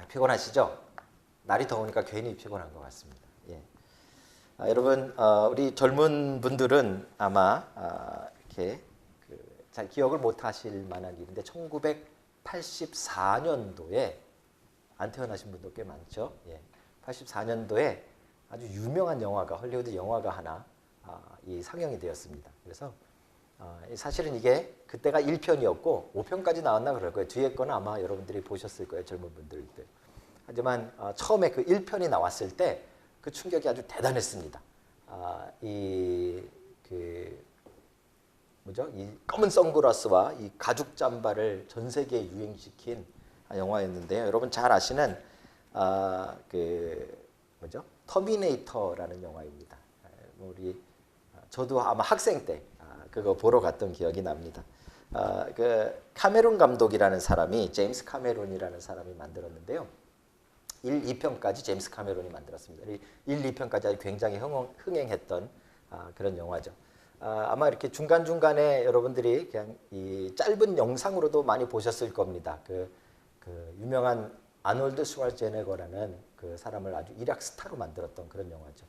피곤하시죠? 날이 더우니까 괜히 피곤한 것 같습니다. 예. 여러분, 우리 젊은 분들은 아마 이렇게 잘 기억을 못 하실 만한 일인데 1984년도에 안 태어나신 분도 꽤 많죠. 예. 84년도에 아주 유명한 영화가 헐리우드 영화가 하나 상영이 되었습니다. 그래서 사실은 이게 그때가 1편이었고 5편까지 나왔나 그럴 거예요. 뒤에 거는 아마 여러분들이 보셨을 거예요. 젊은 분들도. 하지만 처음에 그 1편이 나왔을 때 그 충격이 아주 대단했습니다. 이 검은 선글라스와 이 가죽 잠바를 전 세계에 유행시킨 영화였는데요. 여러분 잘 아시는 터미네이터라는 영화입니다. 저도 아마 학생 때 그거 보러 갔던 기억이 납니다. 카메론 감독이라는 사람이 제임스 카메론이라는 사람이 만들었는데요. 1, 2편까지 제임스 카메론이 만들었습니다. 1, 2편까지 아주 굉장히 흥행했던 그런 영화죠. 아마 이렇게 중간중간에 여러분들이 그냥 이 짧은 영상으로도 많이 보셨을 겁니다. 그 유명한 아놀드 슈왈제네거라는 그 사람을 아주 일약 스타로 만들었던 그런 영화죠.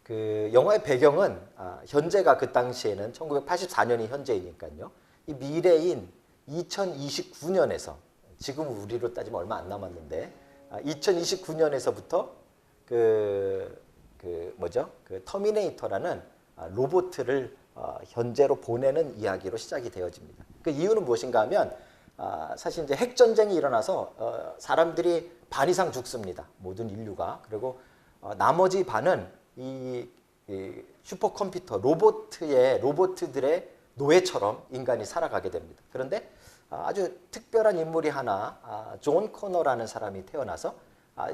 그 영화의 배경은 현재가 그 당시에는 1984년이 현재이니까요. 이 미래인 2029년에서 지금 우리로 따지면 얼마 안 남았는데 2029년에서부터 그 터미네이터라는 로봇을 현재로 보내는 이야기로 시작이 되어집니다. 그 이유는 무엇인가 하면 사실 이제 핵 전쟁이 일어나서 사람들이 반 이상 죽습니다. 모든 인류가. 그리고 나머지 반은 이 슈퍼컴퓨터 로봇들의 노예처럼 인간이 살아가게 됩니다. 그런데 아주 특별한 인물이 하나, 존 코너라는 사람이 태어나서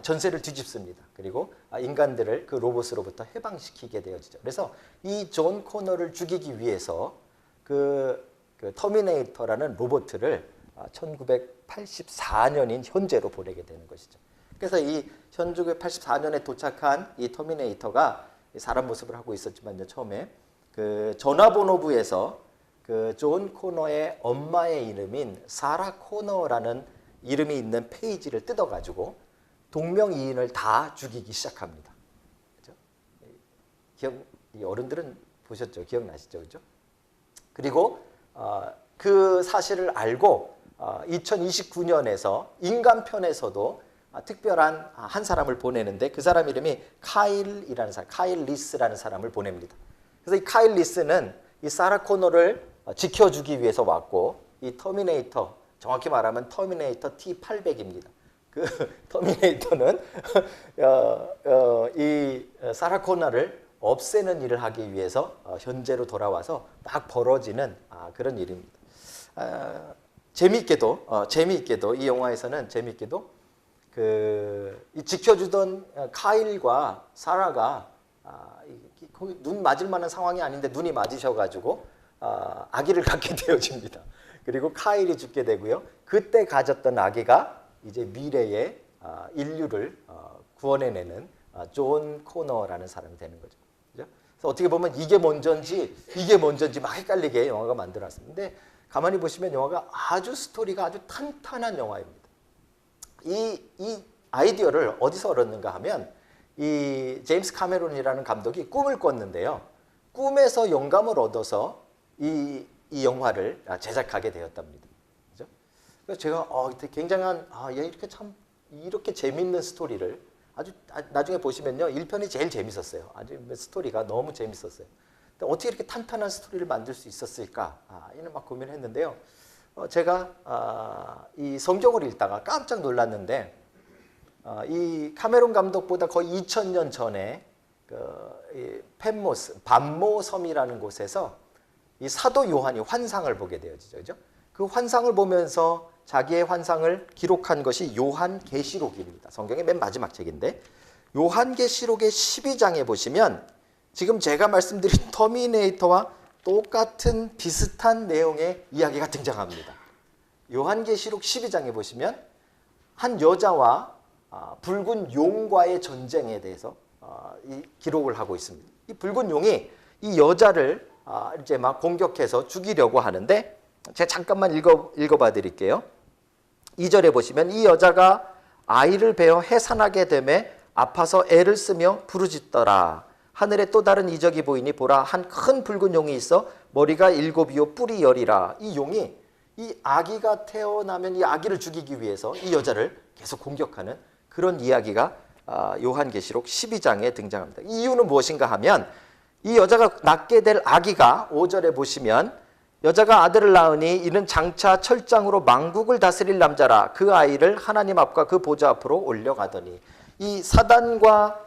전세를 뒤집습니다. 그리고 인간들을 그 로봇으로부터 해방시키게 되어지죠. 그래서 이 존 코너를 죽이기 위해서 그 터미네이터라는 로봇을 1984년인 현재로 보내게 되는 것이죠. 그래서 이 1984년에 도착한 이 터미네이터가 사람 모습을 하고 있었지만요, 처음에 그 전화번호부에서 그 존 코너의 엄마의 이름인 사라 코너라는 이름이 있는 페이지를 뜯어가지고 동명이인을 다 죽이기 시작합니다. 그죠? 어른들은 보셨죠? 기억나시죠? 그죠? 그리고 그 사실을 알고 2029년에서 인간편에서도 특별한 한 사람을 보내는데 그 사람 이름이 카일 리스라는 사람을 보냅니다. 그래서 이 카일 리스는 이 사라 코너를 지켜주기 위해서 왔고 이 터미네이터, 정확히 말하면 터미네이터 T800입니다. 그 터미네이터는 이 사라 코너를 없애는 일을 하기 위해서 현재로 돌아와서 딱 벌어지는 그런 일입니다. 재미있게도 이 영화에서는 재미있게도 이 지켜주던 카일과 사라가 눈 맞을 만한 상황이 아닌데 눈이 맞으셔가지고 아기를 갖게 되어집니다. 그리고 카일이 죽게 되고요. 그때 가졌던 아기가 이제 미래의 인류를 구원해내는 존 코너라는 사람이 되는 거죠. 그죠? 그래서 어떻게 보면 이게 먼저인지 막 헷갈리게 영화가 만들어놨습니다. 근데 가만히 보시면 영화가 스토리가 아주 탄탄한 영화입니다. 이 아이디어를 어디서 얻었는가 하면 이 제임스 카메론이라는 감독이 꿈을 꿨는데요. 꿈에서 영감을 얻어서 이 영화를 제작하게 되었답니다. 그죠? 그래서 제가 굉장한 이렇게 재밌는 스토리를 나중에 보시면요. 1편이 제일 재밌었어요. 아주 스토리가 너무 재밌었어요. 근데 어떻게 이렇게 탄탄한 스토리를 만들 수 있었을까? 이는 막 고민했는데요. 제가 이 성경을 읽다가 깜짝 놀랐는데 이 카메론 감독보다 거의 2000년 전에 반모 섬이라는 곳에서 이 사도 요한이 환상을 보게 되어지죠. 그죠? 그 환상을 보면서 자기의 환상을 기록한 것이 요한계시록입니다. 성경의 맨 마지막 책인데 요한계시록의 12장에 보시면 지금 제가 말씀드린 터미네이터와 똑같은 비슷한 내용의 이야기가 등장합니다. 요한계시록 12장에 보시면 한 여자와 붉은 용과의 전쟁에 대해서 이 기록을 하고 있습니다. 이 붉은 용이 이 여자를 이제 막 공격해서 죽이려고 하는데 제가 잠깐만 읽어봐 드릴게요. 2절에 보시면 이 여자가 아이를 베어 해산하게 되매 아파서 애를 쓰며 부르짖더라. 하늘에 또 다른 이적이 보이니 보라, 한 큰 붉은 용이 있어 머리가 7이요 뿔이 10이라. 이 용이 이 아기가 태어나면 이 아기를 죽이기 위해서 이 여자를 계속 공격하는 그런 이야기가 요한계시록 12장에 등장합니다. 이 이유는 무엇인가 하면 이 여자가 낳게 될 아기가 5절에 보시면 여자가 아들을 낳으니 이는 장차 철장으로 만국을 다스릴 남자라. 그 아이를 하나님 앞과 그 보좌 앞으로 올려가더니, 이 사단과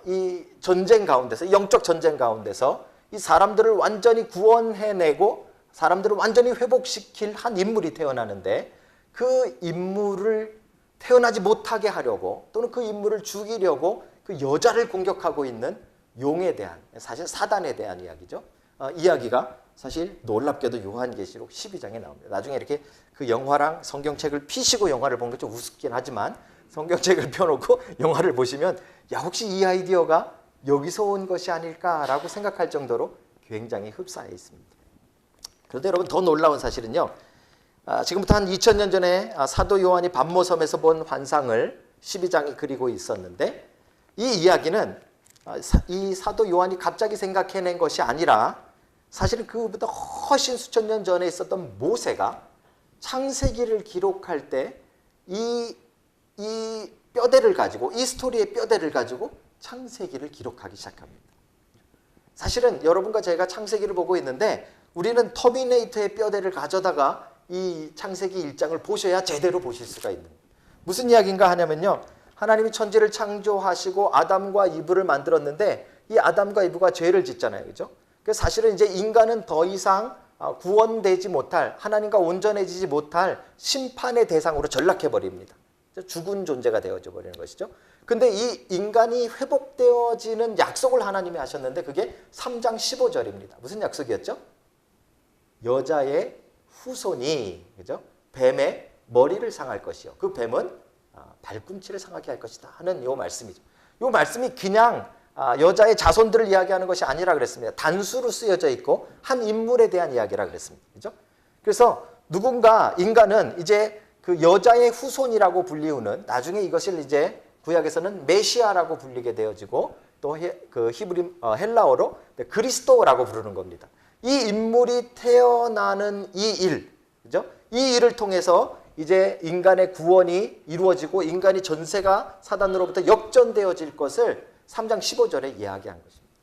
이 전쟁 가운데서, 영적 전쟁 가운데서 이 사람들을 완전히 구원해내고 사람들을 완전히 회복시킬 한 인물이 태어나는데, 그 인물을 태어나지 못하게 하려고 또는 그 인물을 죽이려고 그 여자를 공격하고 있는 용에 대한, 사실 사단에 대한 이야기죠. 이야기가 사실 놀랍게도 요한계시록 12장에 나옵니다. 나중에 이렇게 그 영화랑 성경책을 피시고 영화를 본 게 좀 우습긴 하지만 성경책을 펴놓고 영화를 보시면 야, 혹시 이 아이디어가 여기서 온 것이 아닐까라고 생각할 정도로 굉장히 흡사해 있습니다. 그런데 여러분, 더 놀라운 사실은요, 지금부터 한 2000년 전에 사도 요한이 반모섬에서 본 환상을 12장이 그리고 있었는데, 이 이야기는 이 사도 요한이 갑자기 생각해낸 것이 아니라 사실은 그보다 훨씬 수천 년 전에 있었던 모세가 창세기를 기록할 때 이 뼈대를 가지고, 이 스토리의 뼈대를 가지고 창세기를 기록하기 시작합니다. 사실은 여러분과 제가 창세기를 보고 있는데 우리는 터미네이터의 뼈대를 가져다가 이 창세기 1장을 보셔야 제대로 보실 수가 있는 거예요. 무슨 이야기인가 하냐면요, 하나님이 천지를 창조하시고 아담과 이브를 만들었는데 이 아담과 이브가 죄를 짓잖아요. 그죠? 그래서 사실은 이제 인간은 더 이상 구원되지 못할, 하나님과 온전해지지 못할 심판의 대상으로 전락해 버립니다. 죽은 존재가 되어져 버리는 것이죠. 근데 이 인간이 회복되어지는 약속을 하나님이 하셨는데 그게 3장 15절입니다. 무슨 약속이었죠? 여자의 후손이, 그죠? 뱀의 머리를 상할 것이요, 그 뱀은 발꿈치를 상하게 할 것이다 하는 요 말씀이죠. 요 말씀이 그냥 여자의 자손들을 이야기하는 것이 아니라 그랬습니다. 단수로 쓰여져 있고 한 인물에 대한 이야기라 그랬습니다. 그죠? 그래서 누군가, 인간은 이제 그 여자의 후손이라고 불리우는, 나중에 이것을 이제 구약에서는 메시아라고 불리게 되어지고 또 그 히브리 헬라어로 그리스도라고 부르는 겁니다. 이 인물이 태어나는 이 일, 그죠? 이 일을 통해서 이제 인간의 구원이 이루어지고 인간이 전세가 사단으로부터 역전되어질 것을 3장 15절에 이야기한 것입니다.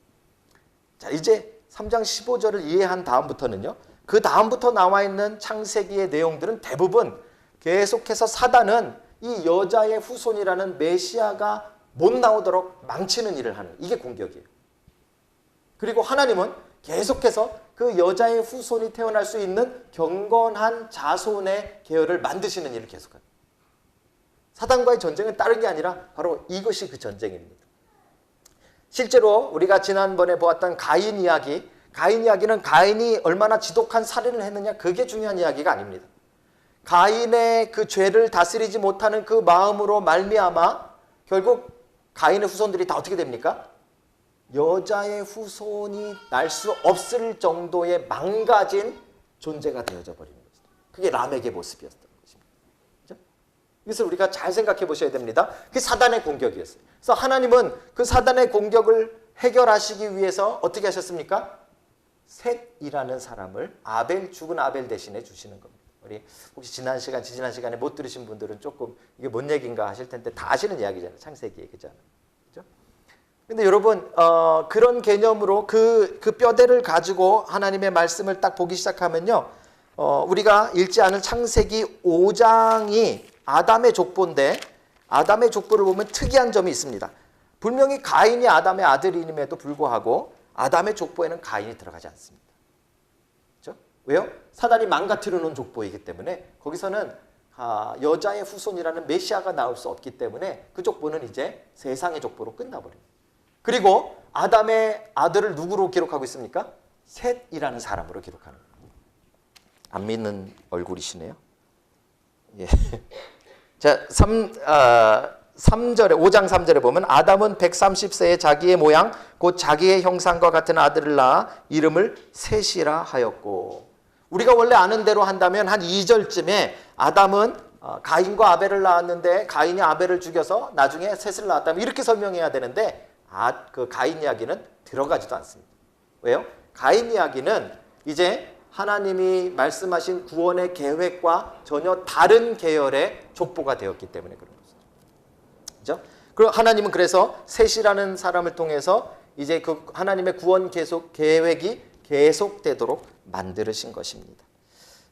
자, 이제 3장 15절을 이해한 다음부터는요, 그 다음부터 나와 있는 창세기의 내용들은 대부분 계속해서 사단은 이 여자의 후손이라는 메시아가 못 나오도록 망치는 일을 하는, 이게 공격이에요. 그리고 하나님은 계속해서 그 여자의 후손이 태어날 수 있는 경건한 자손의 계열을 만드시는 일을 계속합니다. 사단과의 전쟁은 다른 게 아니라 바로 이것이 그 전쟁입니다. 실제로 우리가 지난번에 보았던 가인 이야기는 가인이 얼마나 지독한 살인을 했느냐, 그게 중요한 이야기가 아닙니다. 가인의 그 죄를 다스리지 못하는 그 마음으로 말미암아 결국 가인의 후손들이 다 어떻게 됩니까? 여자의 후손이 날 수 없을 정도의 망가진 존재가 되어져 버리는 거죠. 그게 람에게 모습이었던 것입니다. 그렇죠? 이것을 우리가 잘 생각해 보셔야 됩니다. 그게 사단의 공격이었어요. 그래서 하나님은 그 사단의 공격을 해결하시기 위해서 어떻게 하셨습니까? 셋이라는 사람을 죽은 아벨 대신에 주시는 겁니다. 우리 혹시 지난 시간에 못 들으신 분들은 조금 이게 뭔 얘기인가 하실 텐데 다 아시는 이야기잖아요. 창세기 얘기잖아요. 그렇죠? 근데 여러분, 그런 개념으로 그 뼈대를 가지고 하나님의 말씀을 딱 보기 시작하면요, 우리가 읽지 않은 창세기 5장이 아담의 족보인데, 아담의 족보를 보면 특이한 점이 있습니다. 분명히 가인이 아담의 아들임에도 불구하고 아담의 족보에는 가인이 들어가지 않습니다. 그렇죠? 왜요? 사단이 망가뜨려 놓은 족보이기 때문에 거기서는 여자의 후손이라는 메시아가 나올 수 없기 때문에 그 족보는 이제 세상의 족보로 끝나버립니다. 그리고 아담의 아들을 누구로 기록하고 있습니까? 셋이라는 사람으로 기록하는 겁니다. 안 믿는 얼굴이시네요. 예. 자, 5장 3절에 보면 아담은 130세에 자기의 모양 곧 자기의 형상과 같은 아들을 낳아 이름을 셋이라 하였고, 우리가 원래 아는 대로 한다면 한 2절쯤에 아담은 가인과 아벨을 낳았는데 가인이 아벨을 죽여서 나중에 셋을 낳았다면 이렇게 설명해야 되는데 그 가인 이야기는 들어가지도 않습니다. 왜요? 가인 이야기는 이제 하나님이 말씀하신 구원의 계획과 전혀 다른 계열의 족보가 되었기 때문에 그런 것이죠. 그렇죠? 그리고 하나님은 그래서 셋이라는 사람을 통해서 이제 그 하나님의 구원 계획이 계속되도록 만드신 것입니다.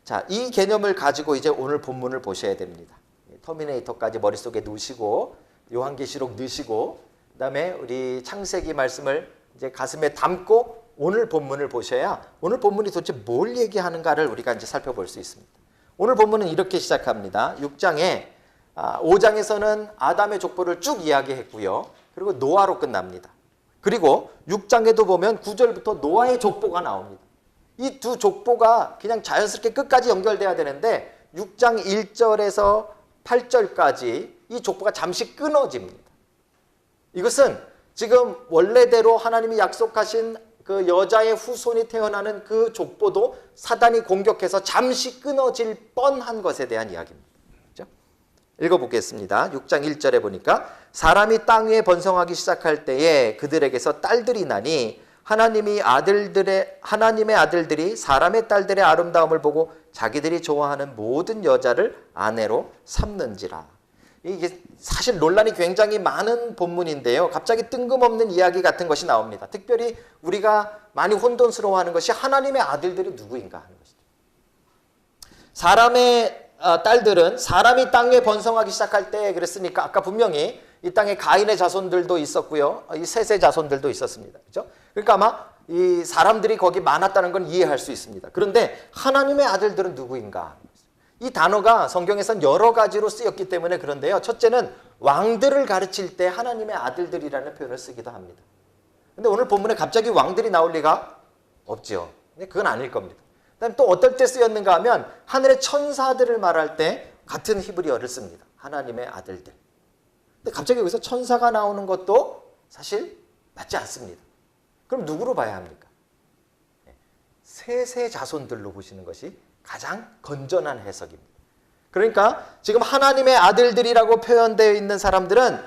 자, 이 개념을 가지고 이제 오늘 본문을 보셔야 됩니다. 터미네이터까지 머릿속에 넣으시고 요한계시록 넣으시고 그다음에 우리 창세기 말씀을 이제 가슴에 담고 오늘 본문을 보셔야 오늘 본문이 도대체 뭘 얘기하는가를 우리가 이제 살펴볼 수 있습니다. 오늘 본문은 이렇게 시작합니다. 6장에 5장에서는 아담의 족보를 쭉 이야기했고요. 그리고 노아로 끝납니다. 그리고 6장에도 보면 9절부터 노아의 족보가 나옵니다. 이 두 족보가 그냥 자연스럽게 끝까지 연결돼야 되는데 6장 1절에서 8절까지 이 족보가 잠시 끊어집니다. 이것은 지금 원래대로 하나님이 약속하신 그 여자의 후손이 태어나는 그 족보도 사단이 공격해서 잠시 끊어질 뻔한 것에 대한 이야기입니다. 그렇죠? 읽어보겠습니다. 6장 1절에 보니까 사람이 땅 위에 번성하기 시작할 때에 그들에게서 딸들이 나니 하나님의 아들들이 사람의 딸들의 아름다움을 보고 자기들이 좋아하는 모든 여자를 아내로 삼는지라. 이게 사실 논란이 굉장히 많은 본문인데요. 갑자기 뜬금없는 이야기 같은 것이 나옵니다. 특별히 우리가 많이 혼돈스러워하는 것이 하나님의 아들들이 누구인가 하는 것이죠. 사람의 딸들은 사람이 땅 위에 번성하기 시작할 때 그랬으니까 아까 분명히 이 땅에 가인의 자손들도 있었고요. 이 셋의 자손들도 있었습니다. 그렇죠? 그러니까 아마 이 사람들이 거기 많았다는 건 이해할 수 있습니다. 그런데 하나님의 아들들은 누구인가? 이 단어가 성경에선 여러 가지로 쓰였기 때문에 그런데요. 첫째는 왕들을 가르칠 때 하나님의 아들들이라는 표현을 쓰기도 합니다. 근데 오늘 본문에 갑자기 왕들이 나올 리가 없죠. 근데 그건 아닐 겁니다. 그다음에 또 어떨 때 쓰였는가 하면 하늘의 천사들을 말할 때 같은 히브리어를 씁니다. 하나님의 아들들. 근데 갑자기 여기서 천사가 나오는 것도 사실 맞지 않습니다. 그럼 누구로 봐야 합니까? 셋의 자손들로 보시는 것이 가장 건전한 해석입니다. 그러니까 지금 하나님의 아들들이라고 표현되어 있는 사람들은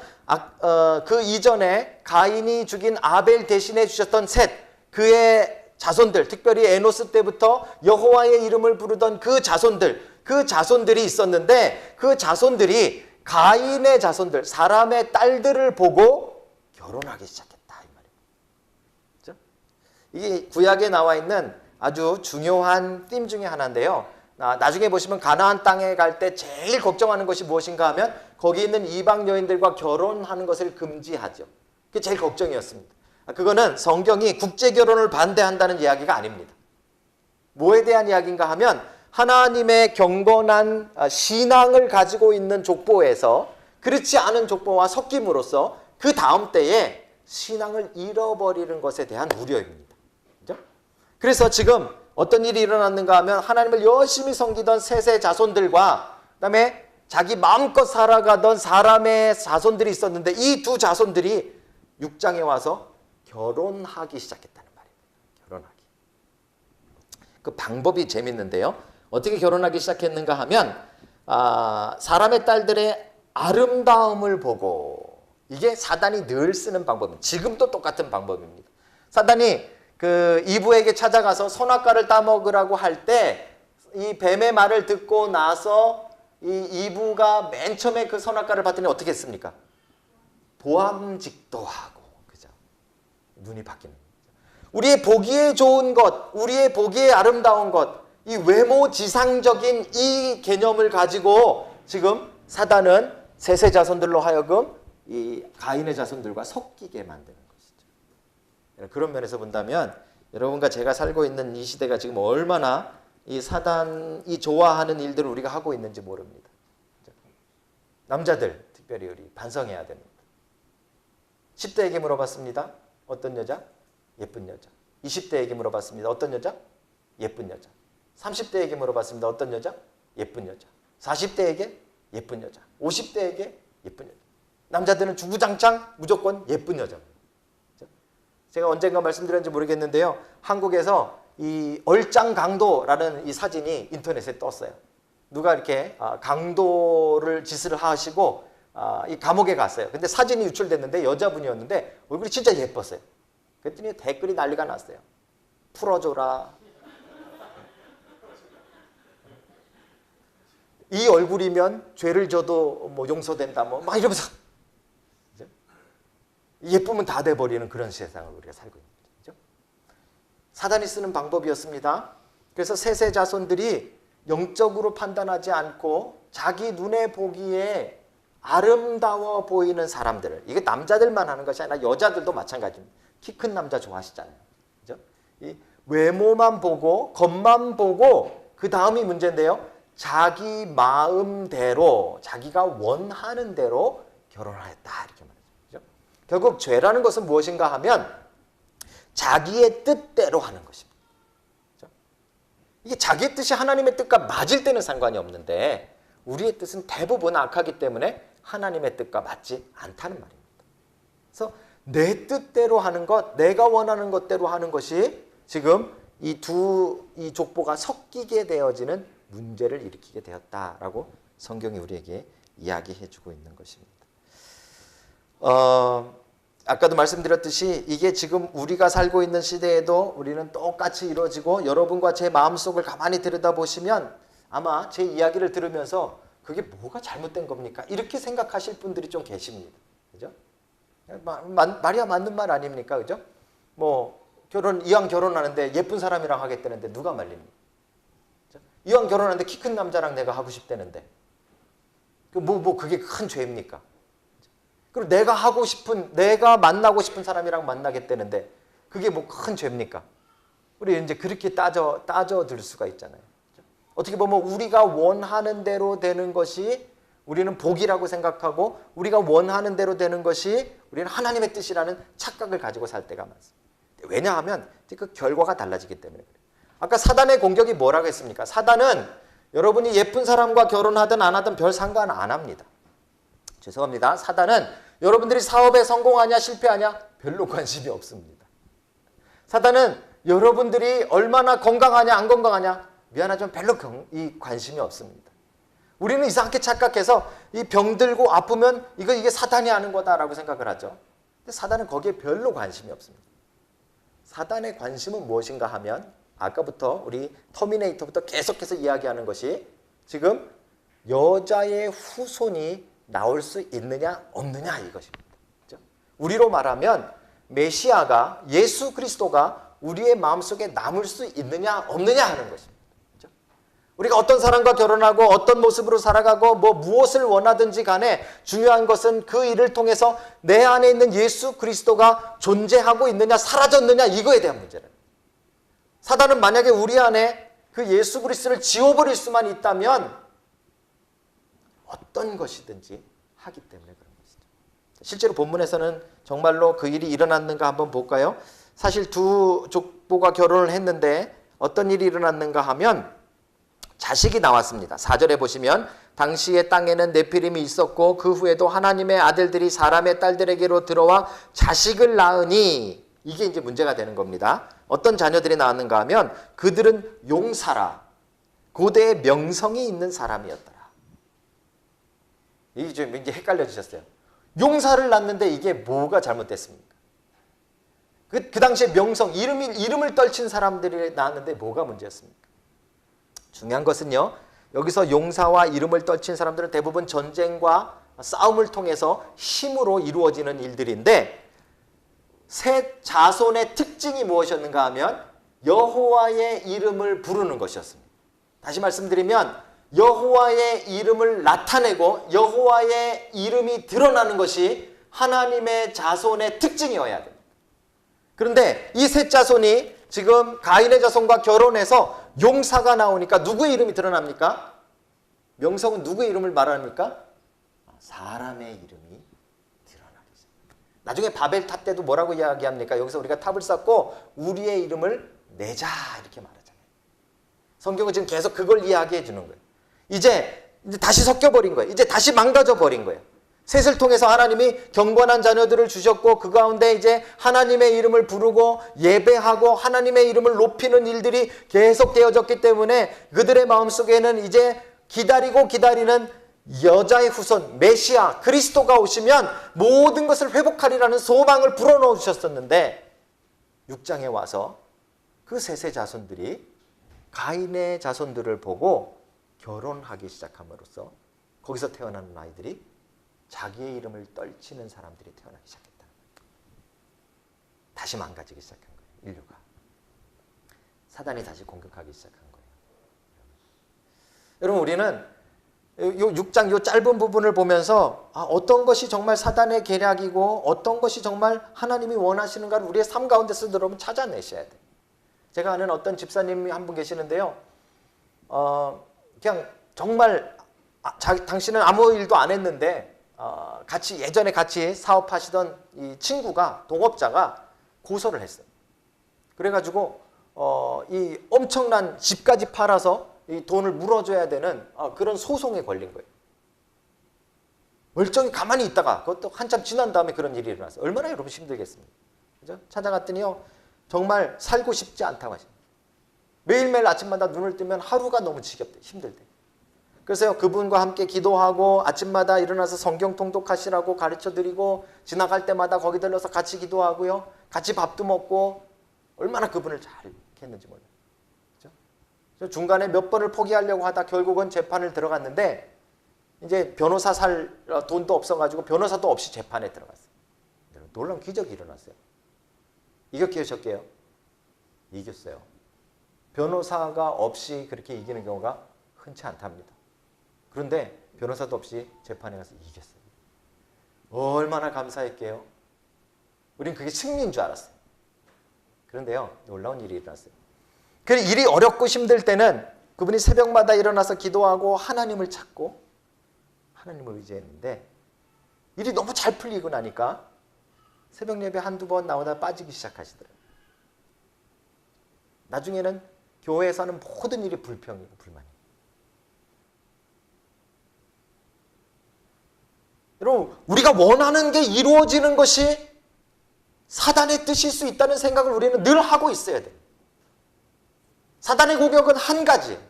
그 이전에 가인이 죽인 아벨 대신해 주셨던 셋, 그의 자손들, 특별히 에노스 때부터 여호와의 이름을 부르던 그 자손들이 있었는데 그 자손들이 가인의 자손들, 사람의 딸들을 보고 결혼하기 시작했다 이 말입니다. 그렇죠? 이게 구약에 나와 있는 아주 중요한 띠임 중에 하나인데요. 나중에 보시면 가나안 땅에 갈 때 제일 걱정하는 것이 무엇인가 하면 거기 있는 이방 여인들과 결혼하는 것을 금지하죠. 그게 제일 걱정이었습니다. 그거는 성경이 국제 결혼을 반대한다는 이야기가 아닙니다. 뭐에 대한 이야기인가 하면 하나님의 경건한 신앙을 가지고 있는 족보에서 그렇지 않은 족보와 섞임으로써 그 다음 때에 신앙을 잃어버리는 것에 대한 우려입니다. 그렇죠? 그래서 지금 어떤 일이 일어났는가 하면 하나님을 열심히 섬기던 셋의 자손들과 그다음에 자기 마음껏 살아가던 사람의 자손들이 있었는데 이 두 자손들이 6장에 와서 결혼하기 시작했다는 말입니다. 결혼하기. 그 방법이 재밌는데요. 어떻게 결혼하기 시작했는가 하면 사람의 딸들의 아름다움을 보고, 이게 사단이 늘 쓰는 방법입니다. 지금도 똑같은 방법입니다. 사단이 그 이브에게 찾아가서 선악과를 따먹으라고 할 때 이 뱀의 말을 듣고 나서 이 이브가 맨 처음에 그 선악과를 봤더니 어떻게 했습니까? 보암직도 하고, 그죠? 눈이 바뀌는 거죠. 우리의 보기에 좋은 것, 우리의 보기에 아름다운 것, 이 외모 지상적인 이 개념을 가지고 지금 사단은 셋의 자손들로 하여금 이 가인의 자손들과 섞이게 만드는 것이죠. 그런 면에서 본다면 여러분과 제가 살고 있는 이 시대가 지금 얼마나 이 사단이 좋아하는 일들을 우리가 하고 있는지 모릅니다. 남자들 특별히 우리 반성해야 됩니다. 10대에게 물어봤습니다. 어떤 여자? 예쁜 여자. 20대에게 물어봤습니다. 어떤 여자? 예쁜 여자. 30대에게 물어봤습니다. 어떤 여자? 예쁜 여자. 40대에게 예쁜 여자. 50대에게 예쁜 여자. 남자들은 주구장창 무조건 예쁜 여자입니다. 제가 언젠가 말씀드렸는지 모르겠는데요. 한국에서 이 얼짱강도라는 이 사진이 인터넷에 떴어요. 누가 이렇게 강도를 짓을 하시고 이 감옥에 갔어요. 근데 사진이 유출됐는데 여자분이었는데 얼굴이 진짜 예뻤어요. 그랬더니 댓글이 난리가 났어요. 풀어줘라. 이 얼굴이면 죄를 져도 뭐 용서된다 뭐 막 이러면서 예쁘면 다 돼버리는 그런 세상을 우리가 살고 있는 거죠. 사단이 쓰는 방법이었습니다. 그래서 셋의 자손들이 영적으로 판단하지 않고 자기 눈에 보기에 아름다워 보이는 사람들을, 이게 남자들만 하는 것이 아니라 여자들도 마찬가지입니다. 키 큰 남자 좋아하시잖아요. 그죠? 이 외모만 보고 겉만 보고 그 다음이 문제인데요. 자기 마음대로 자기가 원하는 대로 결혼을 했다 이렇게 말하죠. 그죠? 결국 죄라는 것은 무엇인가 하면 자기의 뜻대로 하는 것입니다. 그죠? 이게 자기의 뜻이 하나님의 뜻과 맞을 때는 상관이 없는데 우리의 뜻은 대부분 악하기 때문에 하나님의 뜻과 맞지 않다는 말입니다. 그래서 내 뜻대로 하는 것, 내가 원하는 것대로 하는 것이 지금 이 족보가 섞이게 되어지는 문제를 일으키게 되었다라고 성경이 우리에게 이야기해주고 있는 것입니다. 아까도 말씀드렸듯이 이게 지금 우리가 살고 있는 시대에도 우리는 똑같이 이루어지고 여러분과 제 마음속을 가만히 들여다보시면 아마 제 이야기를 들으면서 그게 뭐가 잘못된 겁니까? 이렇게 생각하실 분들이 좀 계십니다. 그죠? 말이야 맞는 말 아닙니까? 그죠? 뭐 이왕 결혼하는데 예쁜 사람이랑 하겠다는데 누가 말립니까? 그죠? 이왕 결혼하는데 키 큰 남자랑 내가 하고 싶다는데 그게 큰 죄입니까? 그리고 내가 만나고 싶은 사람이랑 만나겠다는데 그게 뭐 큰 죄입니까? 우리 이제 그렇게 따져들 수가 있잖아요. 어떻게 보면 우리가 원하는 대로 되는 것이 우리는 복이라고 생각하고 우리가 원하는 대로 되는 것이 우리는 하나님의 뜻이라는 착각을 가지고 살 때가 많습니다. 왜냐하면 그 결과가 달라지기 때문에 그래요. 아까 사단의 공격이 뭐라고 했습니까? 사단은 여러분이 예쁜 사람과 결혼하든 안 하든 별 상관 안 합니다. 죄송합니다. 사단은 여러분들이 사업에 성공하냐 실패하냐 별로 관심이 없습니다. 사단은 여러분들이 얼마나 건강하냐 안 건강하냐 미안하지만 별로 관심이 없습니다. 우리는 이상하게 착각해서 이 병들고 아프면 이게 사단이 하는 거다라고 생각을 하죠. 근데 사단은 거기에 별로 관심이 없습니다. 사단의 관심은 무엇인가 하면 아까부터 우리 터미네이터부터 계속해서 이야기하는 것이 지금 여자의 후손이 나올 수 있느냐 없느냐 이것입니다. 그렇죠? 우리로 말하면 메시아가 예수 그리스도가 우리의 마음속에 남을 수 있느냐 없느냐 하는 것입니다. 그렇죠? 우리가 어떤 사람과 결혼하고 어떤 모습으로 살아가고 무엇을 원하든지 간에 중요한 것은 그 일을 통해서 내 안에 있는 예수 그리스도가 존재하고 있느냐 사라졌느냐 이거에 대한 문제는 사단은 만약에 우리 안에 그 예수 그리스도를 지워버릴 수만 있다면 어떤 것이든지 하기 때문에 그런 것이죠. 실제로 본문에서는 정말로 그 일이 일어났는가 한번 볼까요? 사실 두 족보가 결혼을 했는데 어떤 일이 일어났는가 하면 자식이 나왔습니다. 4절에 보시면 당시의 땅에는 네피림이 있었고 그 후에도 하나님의 아들들이 사람의 딸들에게로 들어와 자식을 낳으니 이게 이제 문제가 되는 겁니다. 어떤 자녀들이 나왔는가 하면 그들은 용사라 고대의 명성이 있는 사람이었더라. 이게 좀 이제 헷갈려지셨어요. 용사를 낳는데 이게 뭐가 잘못됐습니까? 그 당시에 명성, 이름을 떨친 사람들이 나왔는데 뭐가 문제였습니까? 중요한 것은요. 여기서 용사와 이름을 떨친 사람들은 대부분 전쟁과 싸움을 통해서 힘으로 이루어지는 일들인데 셋 자손의 특징이 무엇이었는가 하면 여호와의 이름을 부르는 것이었습니다. 다시 말씀드리면 여호와의 이름을 나타내고 여호와의 이름이 드러나는 것이 하나님의 자손의 특징이어야 됩니다. 그런데 이 셋 자손이 지금 가인의 자손과 결혼해서 용사가 나오니까 누구의 이름이 드러납니까? 명성은 누구의 이름을 말합니까? 사람의 이름이 드러나겠습니다. 나중에 바벨 탑 때도 뭐라고 이야기합니까? 여기서 우리가 탑을 쌓고 우리의 이름을 내자 이렇게 말하잖아요. 성경은 지금 계속 그걸 이야기해 주는 거예요. 이제 다시 섞여버린 거예요. 이제 다시 망가져 버린 거예요. 셋을 통해서 하나님이 경건한 자녀들을 주셨고 그 가운데 이제 하나님의 이름을 부르고 예배하고 하나님의 이름을 높이는 일들이 계속 되어졌기 때문에 그들의 마음속에는 이제 기다리고 기다리는 여자의 후손 메시아 그리스도가 오시면 모든 것을 회복하리라는 소망을 불어넣어 주셨었는데 6장에 와서 그 셋의 자손들이 가인의 자손들을 보고 결혼하기 시작함으로써 거기서 태어나는 아이들이 자기의 이름을 떨치는 사람들이 태어나기 시작했다. 다시 망가지기 시작한 거예요. 인류가. 사단이 다시 공격하기 시작한 거예요. 여러분 우리는 요 6장 요 짧은 부분을 보면서 어떤 것이 정말 사단의 계략이고 어떤 것이 정말 하나님이 원하시는가를 우리의 삶 가운데서 여러분 찾아내셔야 돼요. 제가 아는 어떤 집사님이 한 분 계시는데요. 그냥 정말 당신은 아무 일도 안 했는데 예전에 같이 사업하시던 이 친구가 동업자가 고소를 했어요. 그래가지고 이 엄청난 집까지 팔아서 이 돈을 물어줘야 되는 그런 소송에 걸린 거예요. 멀쩡히 가만히 있다가 그것도 한참 지난 다음에 그런 일이 일어났어요. 얼마나 여러분 힘들겠습니까? 그죠? 찾아갔더니요. 정말 살고 싶지 않다고 하십니다. 매일매일 아침마다 눈을 뜨면 하루가 너무 지겹대, 힘들대. 그래서 그분과 함께 기도하고 아침마다 일어나서 성경 통독하시라고 가르쳐드리고 지나갈 때마다 거기 들러서 같이 기도하고요. 같이 밥도 먹고 얼마나 그분을 잘 했는지 몰라요. 그렇죠? 중간에 몇 번을 포기하려고 하다 결국은 재판을 들어갔는데 이제 변호사 살 돈도 없어가지고 변호사도 없이 재판에 들어갔어요. 놀라운 기적이 일어났어요. 이겼게요, 졌게요? 이겼어요. 변호사가 없이 그렇게 이기는 경우가 흔치 않답니다. 그런데 변호사도 없이 재판에 가서 이겼어요. 얼마나 감사했게요. 우린 그게 승리인 줄 알았어요. 그런데요, 놀라운 일이 일어났어요. 그 일이 어렵고 힘들 때는 그분이 새벽마다 일어나서 기도하고 하나님을 찾고 하나님을 의지했는데 일이 너무 잘 풀리고 나니까 새벽 예배 한두 번 나오다 빠지기 시작하시더라고요. 나중에는 교회에서 하는 모든 일이 불평이고 불만이에요. 여러분, 우리가 원하는 게 이루어지는 것이 사단의 뜻일 수 있다는 생각을 우리는 늘 하고 있어야 돼요. 사단의 공격은 한 가지예요.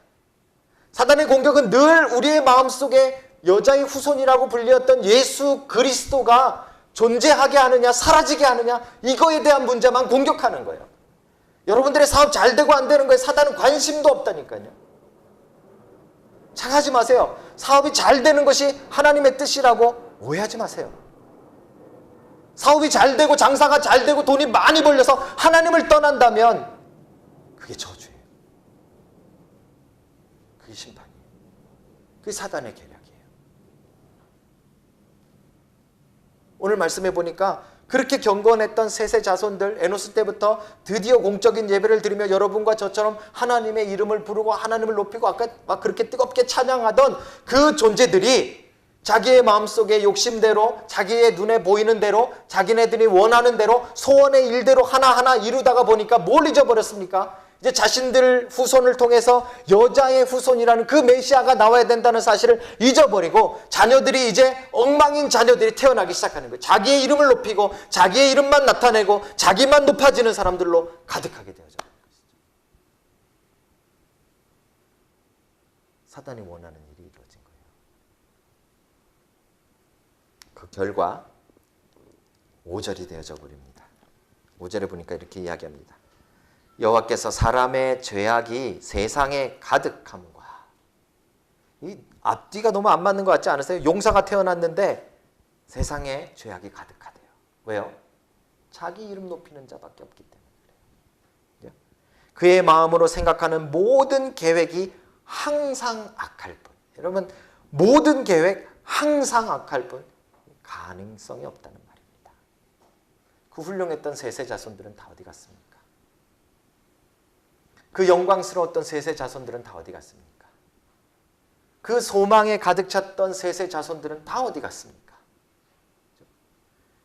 사단의 공격은 늘 우리의 마음속에 여자의 후손이라고 불렸던 예수 그리스도가 존재하게 하느냐 사라지게 하느냐 이거에 대한 문제만 공격하는 거예요. 여러분들의 사업 잘 되고 안 되는 거에 사단은 관심도 없다니까요. 착하지 마세요. 사업이 잘 되는 것이 하나님의 뜻이라고 오해하지 마세요. 사업이 잘 되고 장사가 잘 되고 돈이 많이 벌려서 하나님을 떠난다면 그게 저주예요. 그게 심판이에요. 그게 사단의 계략이에요. 오늘 말씀해 보니까 그렇게 경건했던 셋의 자손들 에노스 때부터 드디어 공적인 예배를 드리며 여러분과 저처럼 하나님의 이름을 부르고 하나님을 높이고 아까 막 그렇게 뜨겁게 찬양하던 그 존재들이 자기의 마음속에 욕심대로 자기의 눈에 보이는 대로 자기네들이 원하는 대로 소원의 일대로 하나하나 이루다가 보니까 뭘 잊어버렸습니까? 이제 자신들 후손을 통해서 여자의 후손이라는 그 메시아가 나와야 된다는 사실을 잊어버리고 자녀들이 이제 엉망인 자녀들이 태어나기 시작하는 거예요. 자기의 이름을 높이고 자기의 이름만 나타내고 자기만 높아지는 사람들로 가득하게 되어져 있는 것이죠. 사단이 원하는 일이 이루어진 거예요. 그 결과 5절이 되어져 버립니다. 5절에 보니까 이렇게 이야기합니다. 여호와께서 사람의 죄악이 세상에 가득함과 이 앞뒤가 너무 안 맞는 것 같지 않으세요? 용사가 태어났는데 세상에 죄악이 가득하대요. 왜요? 자기 이름 높이는 자밖에 없기 때문에 그래요. 그의 마음으로 생각하는 모든 계획이 항상 악할 뿐. 여러분 모든 계획 항상 악할 뿐 가능성이 없다는 말입니다. 그 훌륭했던 셋의 자손들은 다 어디 갔습니까? 그 영광스러웠던 셋의 자손들은 다 어디 갔습니까? 그 소망에 가득 찼던 셋의 자손들은 다 어디 갔습니까?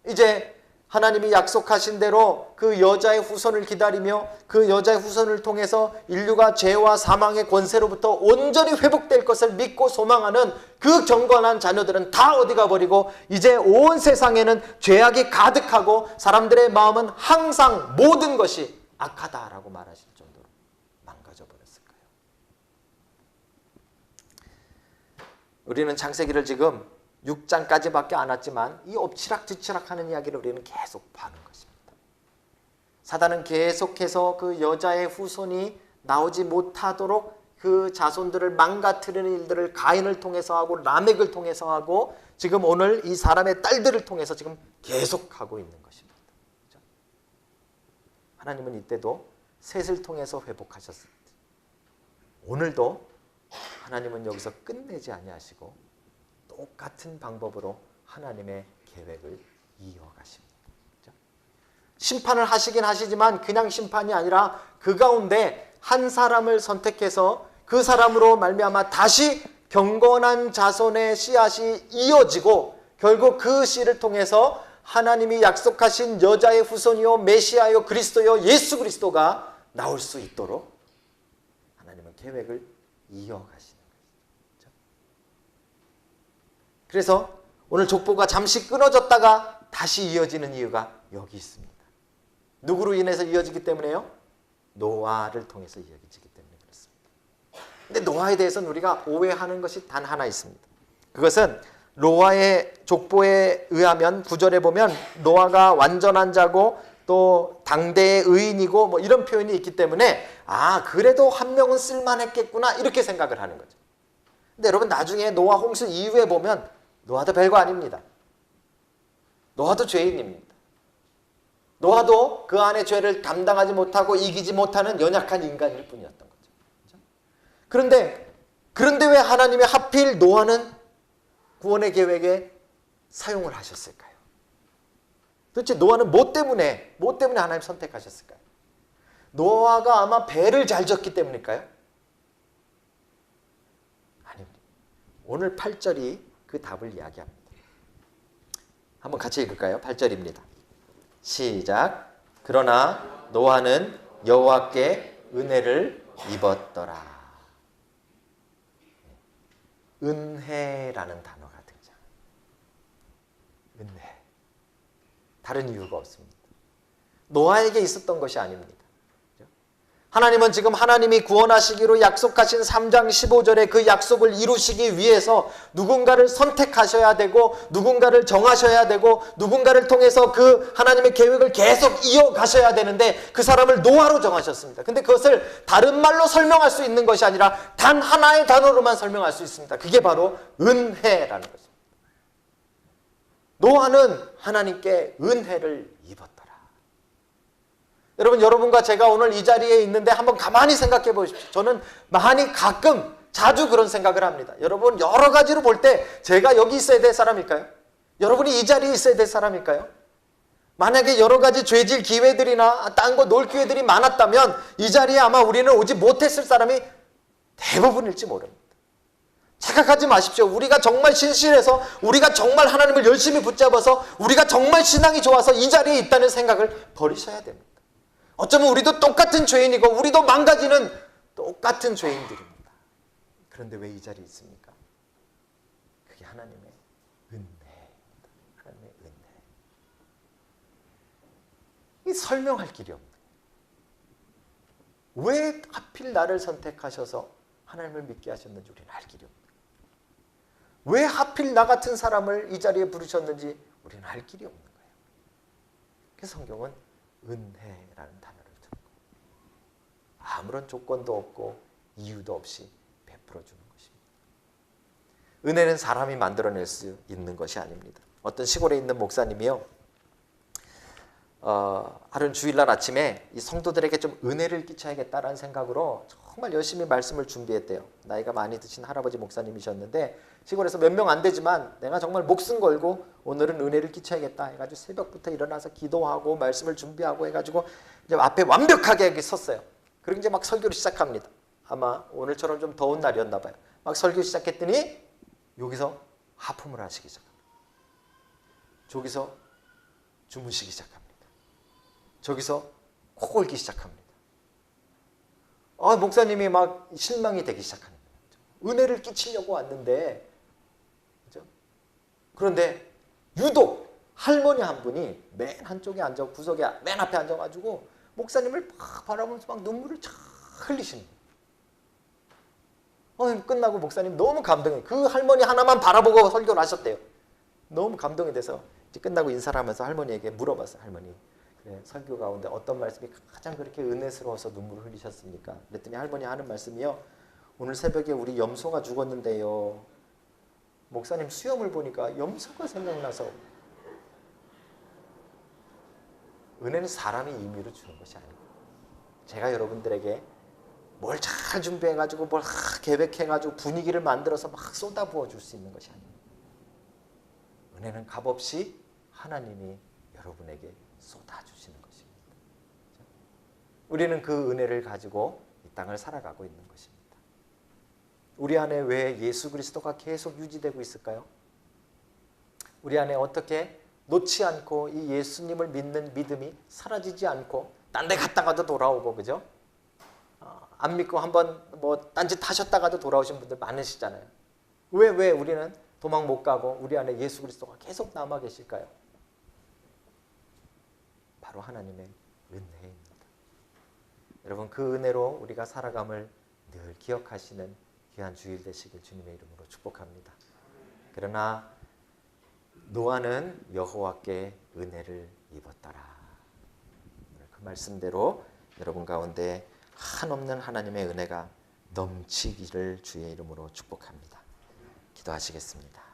이제 하나님이 약속하신 대로 그 여자의 후손을 기다리며 그 여자의 후손을 통해서 인류가 죄와 사망의 권세로부터 온전히 회복될 것을 믿고 소망하는 그 경건한 자녀들은 다 어디 가버리고 이제 온 세상에는 죄악이 가득하고 사람들의 마음은 항상 모든 것이 악하다라고 말하실 정도로 망가져 버렸을까요? 우리는 창세기를 지금 6장까지밖에 안 왔지만 이 엎치락뒤치락하는 이야기를 우리는 계속 봐는 것입니다. 사단은 계속해서 그 여자의 후손이 나오지 못하도록 그 자손들을 망가뜨리는 일들을 가인을 통해서 하고 라멕을 통해서 하고 지금 오늘 이 사람의 딸들을 통해서 지금 계속하고 있는 것입니다. 그렇죠? 하나님은 이때도 셋을 통해서 회복하셨습니다. 오늘도 하나님은 여기서 끝내지 아니하시고 똑같은 방법으로 하나님의 계획을 이어가십니다. 그렇죠? 심판을 하시긴 하시지만 그냥 심판이 아니라 그 가운데 한 사람을 선택해서 그 사람으로 말미암아 다시 경건한 자손의 씨앗이 이어지고 결국 그 씨를 통해서 하나님이 약속하신 여자의 후손이요 메시아요 그리스도요 예수 그리스도가 나올 수 있도록 하나님은 계획을 이어가시는 거죠. 그래서 오늘 족보가 잠시 끊어졌다가 다시 이어지는 이유가 여기 있습니다. 누구로 인해서 이어지기 때문에요? 노아를 통해서 이어지기 때문에 그렇습니다. 근데 노아에 대해서는 우리가 오해하는 것이 단 하나 있습니다. 그것은 노아의 족보에 의하면 9절에 보면 노아가 완전한 자고 또 당대의 의인이고 뭐 이런 표현이 있기 때문에 그래도 한 명은 쓸만했겠구나 이렇게 생각을 하는 거죠. 근데 여러분 나중에 노아 홍수 이후에 보면 노아도 별거 아닙니다. 노아도 죄인입니다. 노아도 그 안에 죄를 감당하지 못하고 이기지 못하는 연약한 인간일 뿐이었던 거죠. 그렇죠? 그런데 왜 하나님이 하필 노아는 구원의 계획에 사용을 하셨을까요? 도대체 노아는 뭐 때문에 하나님 선택하셨을까요? 노아가 아마 배를 잘 졌기 때문일까요? 아닙니다. 오늘 8절이 그 답을 이야기합니다. 한번 같이 읽을까요? 8절입니다. 시작. 그러나 노아는 여호와께 은혜를 입었더라. 은혜라는 단어가 등장합니다. 은혜. 다른 이유가 없습니다. 노아에게 있었던 것이 아닙니다. 하나님은 지금 하나님이 구원하시기로 약속하신 3장 15절의 그 약속을 이루시기 위해서 누군가를 선택하셔야 되고 누군가를 정하셔야 되고 누군가를 통해서 그 하나님의 계획을 계속 이어가셔야 되는데 그 사람을 노아로 정하셨습니다. 근데 그것을 다른 말로 설명할 수 있는 것이 아니라 단 하나의 단어로만 설명할 수 있습니다. 그게 바로 은혜라는 것입니다. 노아는 하나님께 은혜를 입었더라. 여러분과 제가 오늘 이 자리에 있는데 한번 가만히 생각해 보십시오. 저는 자주 그런 생각을 합니다. 여러분 여러 가지로 볼 때 제가 여기 있어야 될 사람일까요? 여러분이 이 자리에 있어야 될 사람일까요? 만약에 여러 가지 죄질 기회들이나 딴 거 놀 기회들이 많았다면 이 자리에 아마 우리는 오지 못했을 사람이 대부분일지 모릅니다. 착각하지 마십시오. 우리가 정말 신실해서 우리가 정말 하나님을 열심히 붙잡아서 우리가 정말 신앙이 좋아서 이 자리에 있다는 생각을 버리셔야 됩니다. 어쩌면 우리도 똑같은 죄인이고 우리도 망가지는 똑같은 죄인들입니다. 그런데 왜 이 자리에 있습니까? 그게 하나님의 은혜입니다. 하나님의 은혜. 이 설명할 길이 없는 거예요. 왜 하필 나를 선택하셔서 하나님을 믿게 하셨는지 우리는 알 길이 없는 거예요. 왜 하필 나 같은 사람을 이 자리에 부르셨는지 우리는 알 길이 없는 거예요. 그래서 성경은 은혜라는 단어를 두는 거예요. 아무런 조건도 없고 이유도 없이 베풀어 주는 것입니다. 은혜는 사람이 만들어낼 수 있는 것이 아닙니다. 어떤 시골에 있는 목사님이요. 하루는 주일날 아침에 이 성도들에게 좀 은혜를 끼쳐야겠다라는 생각으로 정말 열심히 말씀을 준비했대요. 나이가 많이 드신 할아버지 목사님이셨는데 시골에서 몇 명 안 되지만 내가 정말 목숨 걸고 오늘은 은혜를 끼쳐야겠다 해가지고 새벽부터 일어나서 기도하고 말씀을 준비하고 해가지고 이제 앞에 완벽하게 이렇게 섰어요. 그리고 이제 막 설교를 시작합니다. 아마 오늘처럼 좀 더운 날이었나 봐요. 막 설교 시작했더니 여기서 하품을 하시기 시작합니다. 저기서 주무시기 시작합니다. 저기서 코 골기 시작합니다. 목사님이 막 실망이 되기 시작하는 거예요. 은혜를 끼치려고 왔는데, 그죠? 그런데 유독 할머니 한 분이 맨 한쪽에 앉아, 구석에 맨 앞에 앉아가지고 목사님을 막 바라보면서 막 눈물을 쫙 흘리시는 거예요. 끝나고 목사님 너무 감동해. 그 할머니 하나만 바라보고 설교를 하셨대요. 너무 감동이 돼서 이제 끝나고 인사를 하면서 할머니에게 물어봤어요. 할머니, 그래, 설교 가운데 어떤 말씀이 가장 그렇게 은혜스러워서 눈물을 흘리셨습니까? 그랬더니 할머니 하는 말씀이요. 오늘 새벽에 우리 염소가 죽었는데요. 목사님 수염을 보니까 염소가 생각나서. 은혜는 사람이 임의로 주는 것이 아니고 제가 여러분들에게 뭘 잘 준비해가지고 뭘 계획해가지고 분위기를 만들어서 막 쏟아부어 줄 수 있는 것이 아닙니다. 은혜는 값없이 하나님이 여러분에게 쏟아주시는 것입니다. 우리는 그 은혜를 가지고 이 땅을 살아가고 있는 것입니다. 우리 안에 왜 예수 그리스도가 계속 유지되고 있을까요? 우리 안에 어떻게 놓지 않고 이 예수님을 믿는 믿음이 사라지지 않고 딴 데 갔다가도 돌아오고, 그죠? 안 믿고 한번 딴짓 하셨다가도 돌아오신 분들 많으시잖아요. 왜 우리는 도망 못 가고 우리 안에 예수 그리스도가 계속 남아 계실까요? 바로 하나님의 은혜입니다. 여러분, 그 은혜로 우리가 살아감을 늘 기억하시는 귀한 주일 되시길 주님의 이름으로 축복합니다. 그러나 노아는 여호와께 은혜를 입었더라. 그 말씀대로 여러분 가운데 한없는 하나님의 은혜가 넘치기를 주의 이름으로 축복합니다. 기도하시겠습니다.